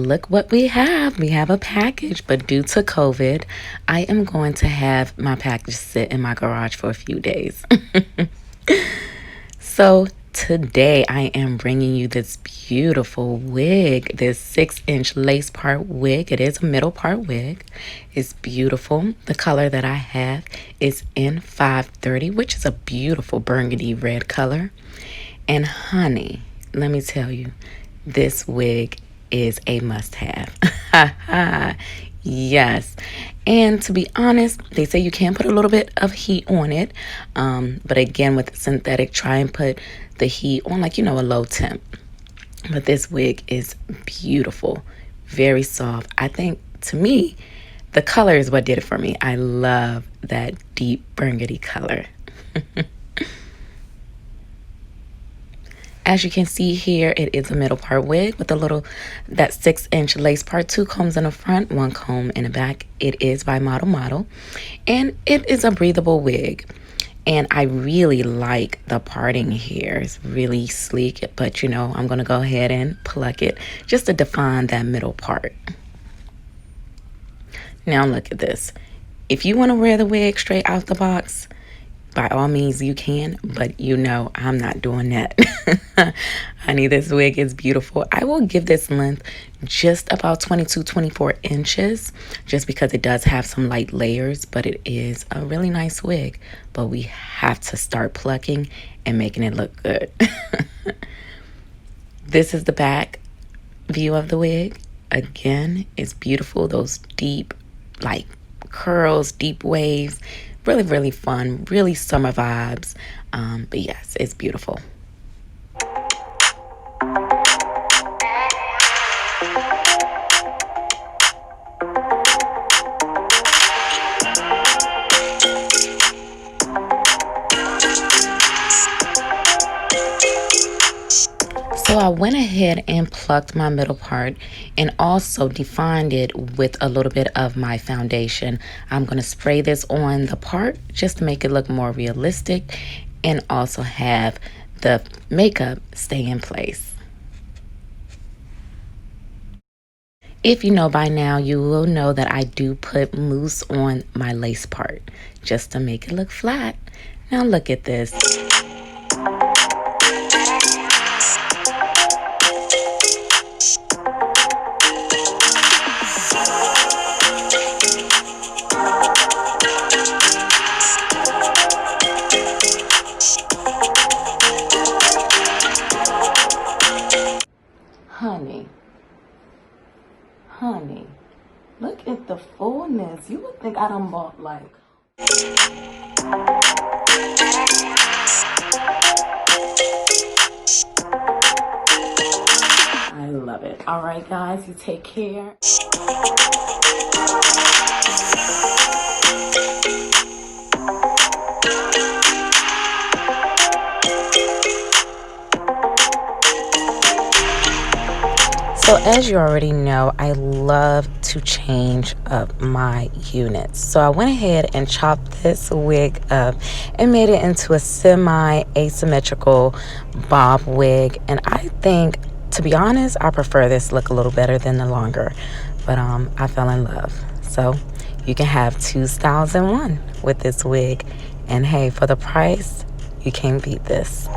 look what we have. We have a package, but due to COVID, I am going to have my package sit in my garage for a few days. So today I am bringing you this beautiful wig, this 6-inch lace part wig. It is a middle part wig. It's beautiful. The color that I have is N530, which is a beautiful burgundy red color. And honey, let me tell you, this wig is a must-have. Yes. And to be honest, they say you can put a little bit of heat on it. But again, with synthetic, try and put the heat on like, a low temp. But this wig is beautiful, very soft. I think, to me, the color is what did it for me. I love that deep burgundy color. As you can see here, it is a middle part wig with that 6-inch lace part, 2 combs in the front, 1 comb in the back. It is by Model, and it is a breathable wig. And I really like the parting here. It's really sleek, but I'm going to go ahead and pluck it just to define that middle part. Now look at this. If you want to wear the wig straight out the box, by all means you can, but I'm not doing that. Honey, this wig is beautiful. I will give this length just about 22-24 inches, just because it does have some light layers, but it is a really nice wig. But we have to start plucking and making it look good. This is the back view of the wig. Again, it's beautiful. Those deep, like, curls, deep waves. Really, really fun, really summer vibes. But yes, it's beautiful. So I went ahead and plucked my middle part and also defined it with a little bit of my foundation. I'm going to spray this on the part just to make it look more realistic and also have the makeup stay in place. If you know by now, you will know that I do put mousse on my lace part just to make it look flat. Now look at this. Honey, look at the fullness. You would think I done bought like... I love it. All right, guys, you take care. So as you already know, I love to change up my units. So I went ahead and chopped this wig up and made it into a semi-asymmetrical bob wig. And I think, to be honest, I prefer this look a little better than the longer. But I fell in love. So you can have 2 styles in one with this wig. And hey, for the price, you can't beat this.